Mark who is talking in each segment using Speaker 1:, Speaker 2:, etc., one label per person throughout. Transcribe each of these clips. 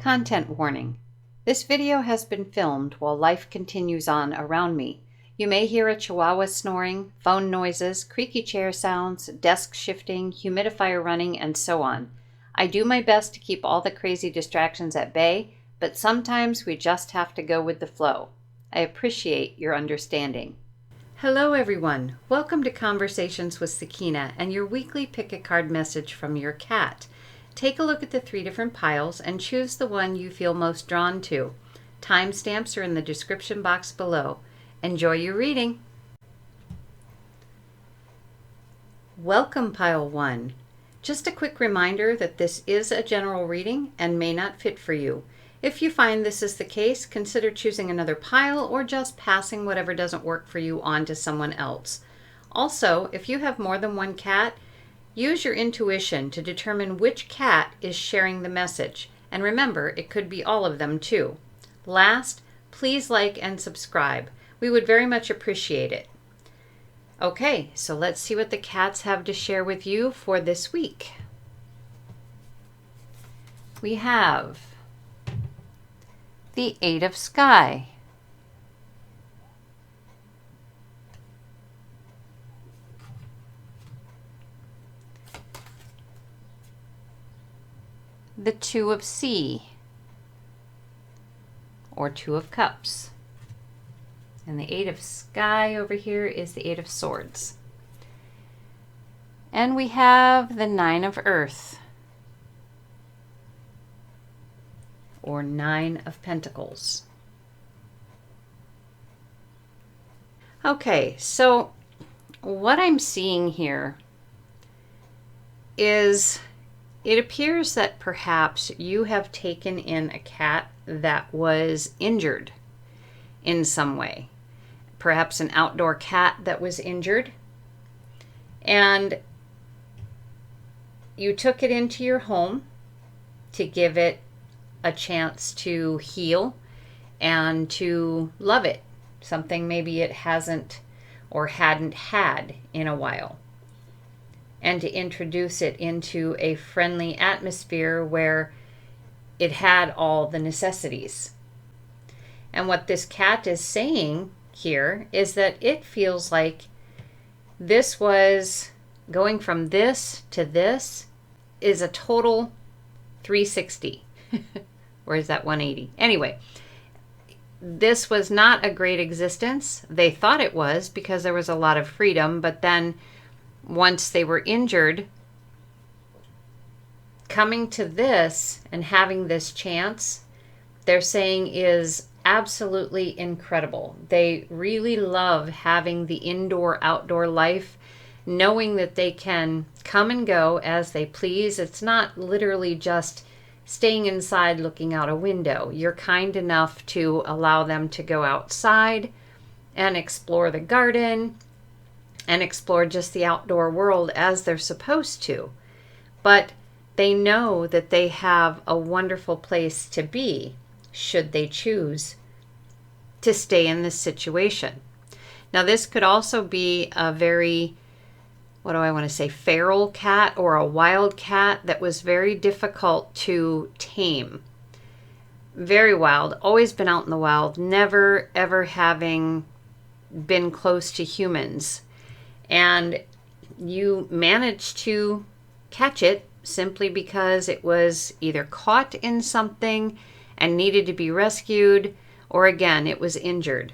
Speaker 1: Content warning. This video has been filmed while life continues on around me. You may hear a chihuahua snoring, phone noises, creaky chair sounds, desk shifting, humidifier running, and so on. I do my best to keep all the crazy distractions at bay, but sometimes we just have to go with the flow. I appreciate your understanding. Hello everyone, welcome to Conversations with Sakina and your weekly pick a card message from your cat. Take a look at the 3 different piles and choose the one you feel most drawn to. Timestamps are in the description box below. Enjoy your reading. Welcome Pile 1. Just a quick reminder that this is a general reading and may not fit for you. If you find this is the case, consider choosing another pile or just passing whatever doesn't work for you on to someone else. Also, if you have more than one cat, use your intuition to determine which cat is sharing the message. And remember, it could be all of them too. Last, please like and subscribe. We would very much appreciate it. Okay, so let's see what the cats have to share with you for this week. We have the 8 of Sky, the 2 of Sea, or 2 of Cups. And the 8 of Sky over here is the 8 of Swords. And we have the 9 of Earth, or 9 of Pentacles. Okay, so what I'm seeing here is it appears that perhaps you have taken in a cat that was injured in some way. Perhaps an outdoor cat that was injured. And you took it into your home to give it a chance to heal and to love it. Something maybe it hasn't or hadn't had in a while. And to introduce it into a friendly atmosphere where it had all the necessities. And what this cat is saying here is that it feels like this was going from this to this is a total 360. Or is that 180? Anyway, this was not a great existence. They thought it was because there was a lot of freedom, but then once they were injured, coming to this and having this chance, they're saying is absolutely incredible. They really love having the indoor-outdoor life, knowing that they can come and go as they please. It's not literally just staying inside looking out a window. You're kind enough to allow them to go outside and explore the garden and explore just the outdoor world as they're supposed to. But they know that they have a wonderful place to be should they choose to stay in this situation. Now this could also be a very, feral cat or a wild cat that was very difficult to tame. Very wild, always been out in the wild, never ever having been close to humans. And you managed to catch it simply because it was either caught in something and needed to be rescued, or again, it was injured.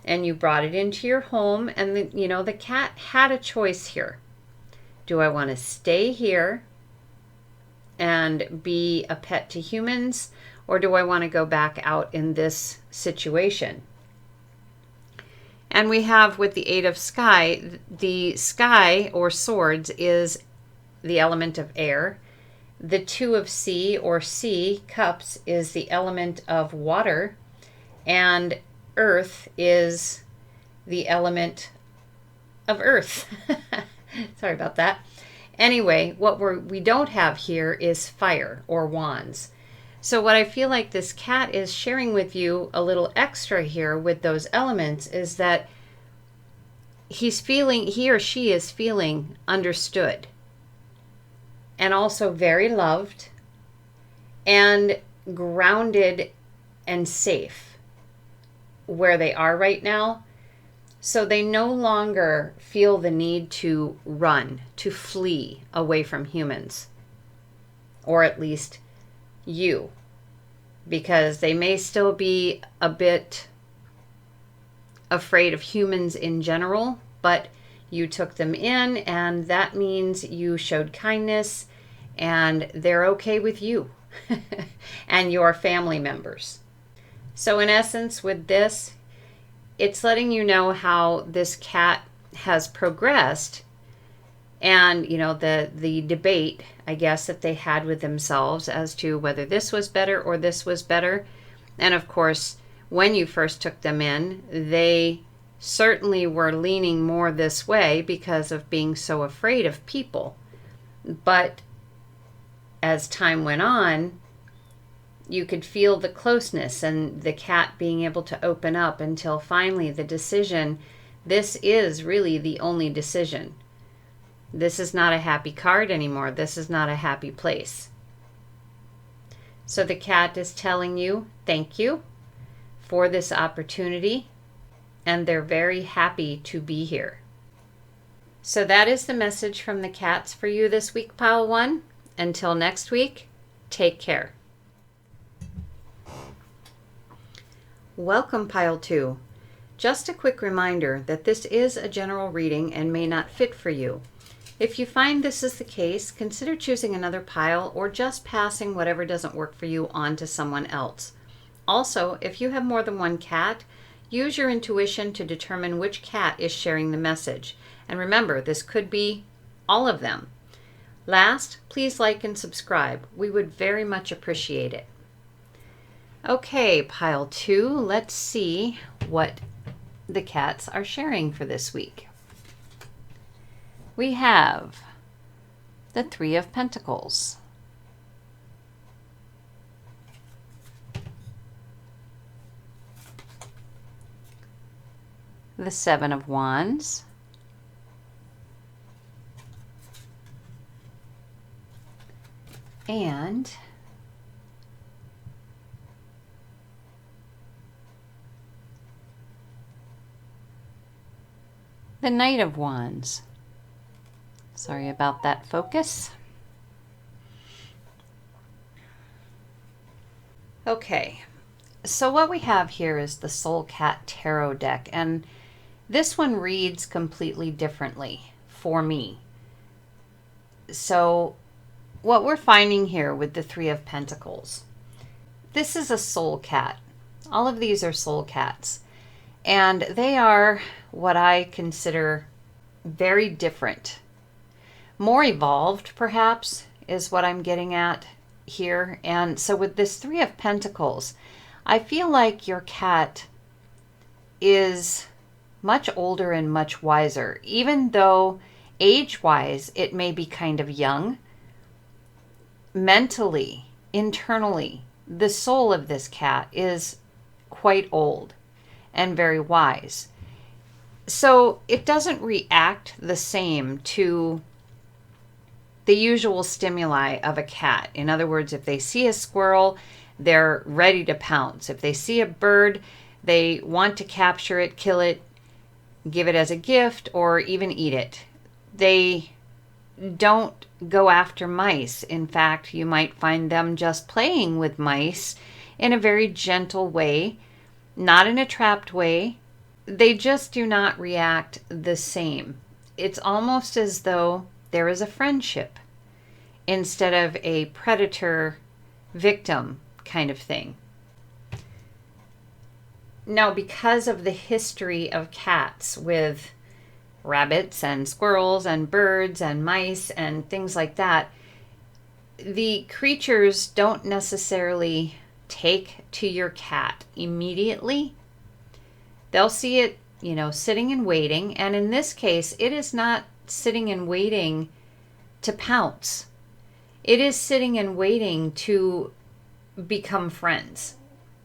Speaker 1: And you brought it into your home, and the cat had a choice here. Do I want to stay here and be a pet to humans, or do I want to go back out in this situation? And we have with the 8 of Sky, the Sky or Swords is the element of air. The 2 of Sea or Sea, Cups, is the element of water. And Earth is the element of Earth. Sorry about that. Anyway, what we don't have here is fire or wands. So what I feel like this cat is sharing with you a little extra here with those elements is that he or she is feeling understood and also very loved. And grounded and safe where they are right now. So they no longer feel the need to run, to flee away from humans, or at least you, because they may still be a bit afraid of humans in general, but you took them in, and that means you showed kindness, and they're okay with you and your family members. So in essence, with this, it's letting you know how this cat has progressed, and the debate, I guess, that they had with themselves as to whether this was better or this was better. And of course, when you first took them in, they certainly were leaning more this way because of being so afraid of people. But as time went on, you could feel the closeness and the cat being able to open up until finally the decision, this is really the only decision. This is not a happy card anymore. This is not a happy place. So the cat is telling you thank you for this opportunity, and they're very happy to be here. So that is the message from the cats for you this week, Pile 1. Until next week, take care. Welcome, Pile 2. Just a quick reminder that this is a general reading and may not fit for you. If you find this is the case, consider choosing another pile or just passing whatever doesn't work for you on to someone else. Also, if you have more than one cat, use your intuition to determine which cat is sharing the message. And remember, this could be all of them. Last, please like and subscribe. We would very much appreciate it. Okay, Pile 2, let's see what the cats are sharing for this week. We have the Three of Pentacles, the Seven of Wands, and the Knight of Wands. Sorry about that focus. Okay, so what we have here is the Soul Cat Tarot deck, and this one reads completely differently for me. So what we're finding here with the Three of Pentacles, this is a soul cat. All of these are soul cats, and they are what I consider very different. More evolved, perhaps, is what I'm getting at here. And so with this Three of Pentacles, I feel like your cat is much older and much wiser. Even though age-wise it may be kind of young, mentally, internally, the soul of this cat is quite old and very wise. So it doesn't react the same to the usual stimuli of a cat. In other words, if they see a squirrel, they're ready to pounce. If they see a bird, they want to capture it, kill it, give it as a gift, or even eat it. They don't go after mice. In fact, you might find them just playing with mice in a very gentle way, not in a trapped way. They just do not react the same. It's almost as though there is a friendship instead of a predator-victim kind of thing. Now, because of the history of cats with rabbits and squirrels and birds and mice and things like that, the creatures don't necessarily take to your cat immediately. They'll see it, sitting and waiting. And in this case, it is not sitting and waiting to pounce. It is sitting and waiting to become friends.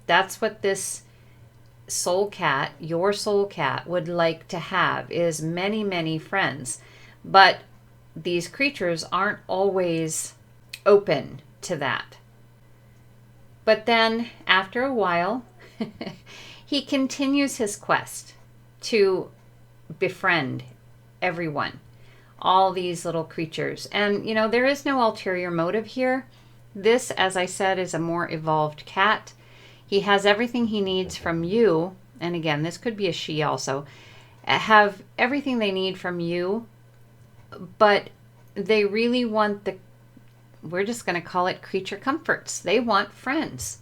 Speaker 1: That's what this soul cat, your soul cat, would like to have, is many, many friends. But these creatures aren't always open to that. But then after a while, he continues his quest to befriend everyone, all these little creatures. And, there is no ulterior motive here. This, as I said, is a more evolved cat. He has everything he needs from you. And again, this could be a she also. Have everything they need from you, but they really want we're just going to call it creature comforts. They want friends,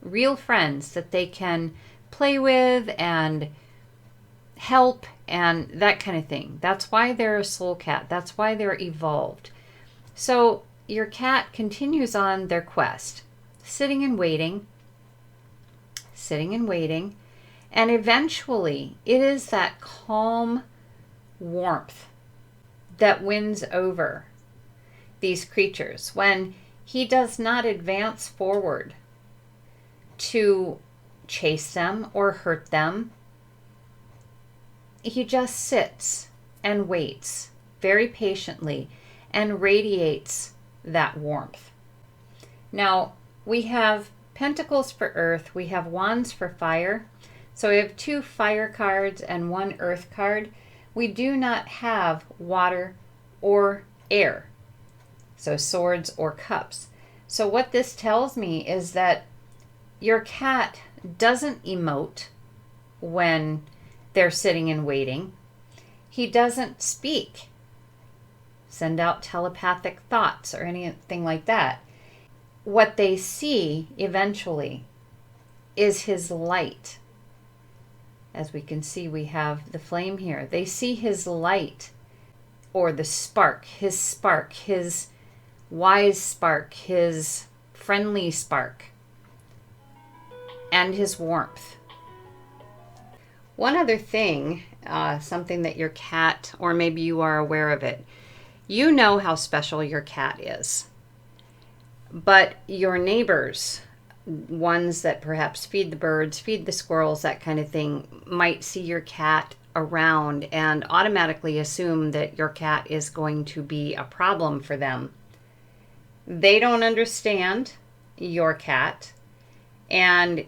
Speaker 1: real friends that they can play with and help and that kind of thing. That's why they're a soul cat. That's why they're evolved. So your cat continues on their quest, sitting and waiting, and eventually it is that calm warmth that wins over these creatures when he does not advance forward to chase them or hurt them. He just sits and waits very patiently and radiates that warmth. Now, we have pentacles for earth, we have wands for fire. So we have 2 fire cards and 1 earth card. We do not have water or air. So swords or cups. So what this tells me is that your cat doesn't emote when they're sitting and waiting. He doesn't speak, send out telepathic thoughts or anything like that. What they see eventually is his light. As we can see, we have the flame here. They see his light, or the spark, his wise spark, his friendly spark, and his warmth. One other thing, something that your cat, or maybe you are aware of it, you know how special your cat is. But your neighbors, ones that perhaps feed the birds, feed the squirrels, that kind of thing, might see your cat around and automatically assume that your cat is going to be a problem for them. They don't understand your cat, and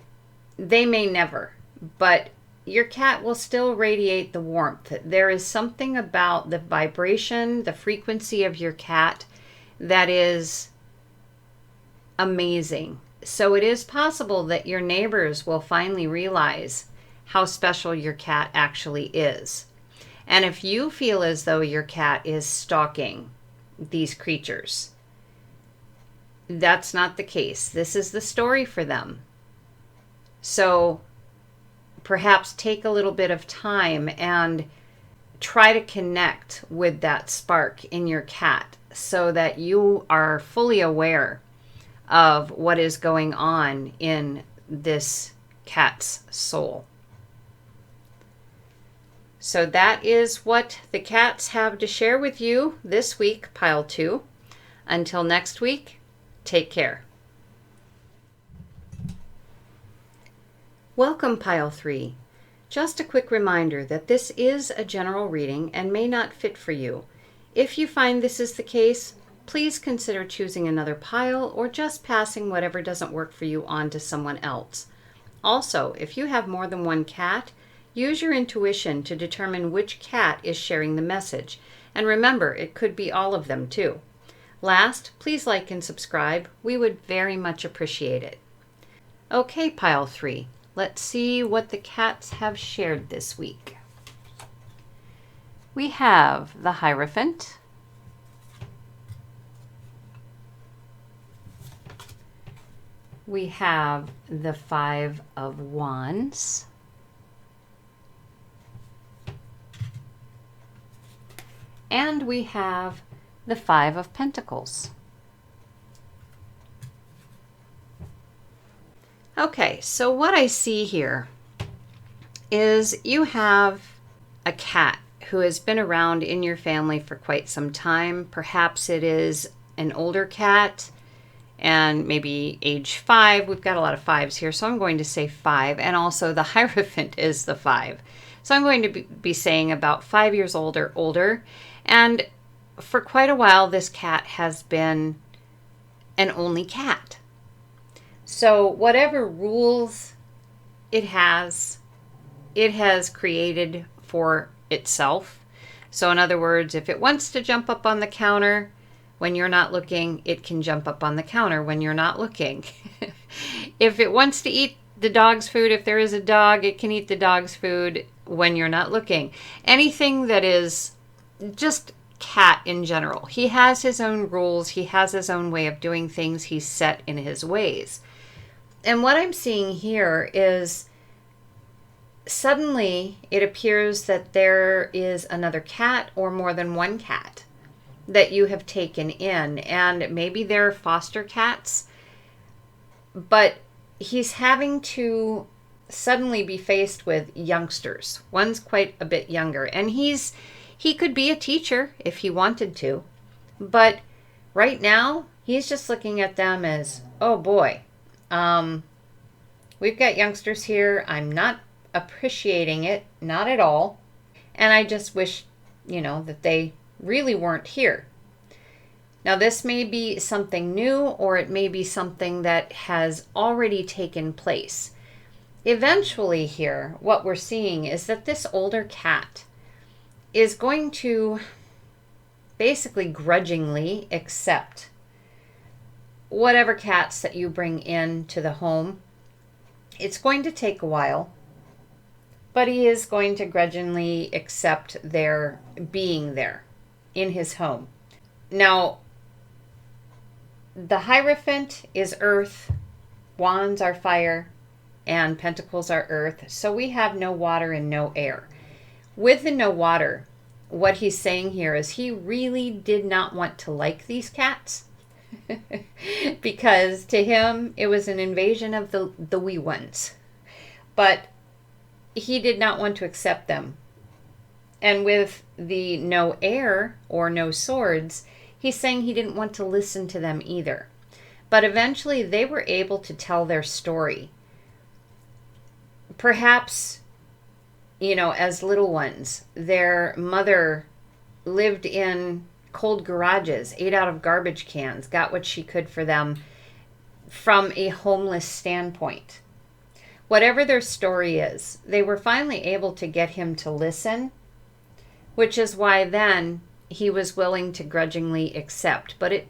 Speaker 1: they may never, but your cat will still radiate the warmth. There is something about the vibration, the frequency of your cat that is amazing. So it is possible that your neighbors will finally realize how special your cat actually is. And if you feel as though your cat is stalking these creatures, that's not the case. This is the story for them. So perhaps take a little bit of time and try to connect with that spark in your cat so that you are fully aware of what is going on in this cat's soul. So that is what the cats have to share with you this week, Pile 2. Until next week, take care. Welcome, Pile 3. Just a quick reminder that this is a general reading and may not fit for you. If you find this is the case, please consider choosing another pile or just passing whatever doesn't work for you on to someone else. Also, if you have more than one cat, use your intuition to determine which cat is sharing the message. And remember, it could be all of them too. Last, please like and subscribe. We would very much appreciate it. Okay, Pile 3. Let's see what the cats have shared this week. We have the Hierophant, we have the 5 of Wands, and we have the 5 of Pentacles. Okay, so what I see here is you have a cat who has been around in your family for quite some time. Perhaps it is an older cat and maybe age 5. We've got a lot of 5s here, so I'm going to say 5. And also the Hierophant is the 5. So I'm going to be saying about 5 years old or older. And for quite a while, this cat has been an only cat. So whatever rules it has created for itself. So in other words, if it wants to jump up on the counter when you're not looking, it can jump up on the counter when you're not looking. If it wants to eat the dog's food, if there is a dog, it can eat the dog's food when you're not looking. Anything that is just cat in general. He has his own rules. He has his own way of doing things. He's set in his ways. And what I'm seeing here is suddenly it appears that there is another cat or more than one cat that you have taken in. And maybe they're foster cats. But he's having to suddenly be faced with youngsters. One's quite a bit younger. And he could be a teacher if he wanted to. But right now, he's just looking at them as, oh boy, we've got youngsters here. I'm not appreciating it, not at all. And I just wish, that they really weren't here. Now, this may be something new, or it may be something that has already taken place. Eventually here, what we're seeing is that this older cat is going to basically grudgingly accept whatever cats that you bring into the home. It's going to take a while, but he is going to grudgingly accept their being there in his home. Now, the Hierophant is earth, wands are fire, and pentacles are earth. So we have no water and no air. With the no water, what he's saying here is he really did not want to like these cats because to him it was an invasion of the wee ones. But he did not want to accept them. And with the no air or no swords, he's saying he didn't want to listen to them either. But eventually they were able to tell their story. Perhaps, as little ones, their mother lived in cold garages, ate out of garbage cans, got what she could for them from a homeless standpoint. Whatever their story is, they were finally able to get him to listen, which is why then he was willing to grudgingly accept. But it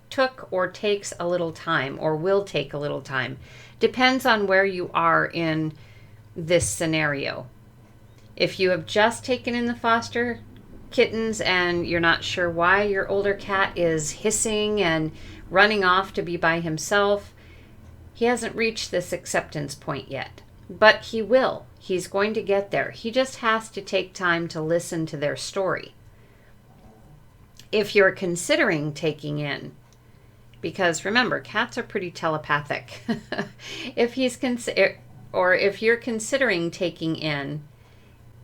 Speaker 1: took or takes a little time, or will take a little time. Depends on where you are in this scenario. If you have just taken in the foster kittens and you're not sure why your older cat is hissing and running off to be by himself, he hasn't reached this acceptance point yet. But he will. He's going to get there. He just has to take time to listen to their story. If you're considering taking in, because remember, cats are pretty telepathic. If you're considering taking in,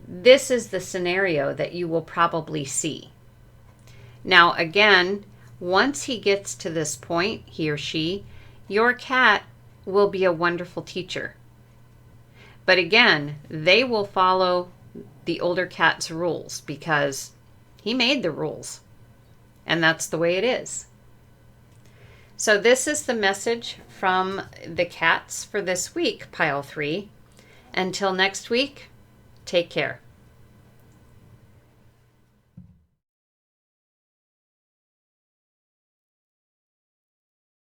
Speaker 1: this is the scenario that you will probably see. Now, again, once he gets to this point, he or she, your cat will be a wonderful teacher. But again, they will follow the older cat's rules because he made the rules. And that's the way it is. So this is the message from the cats for this week, pile 3. Until next week, take care.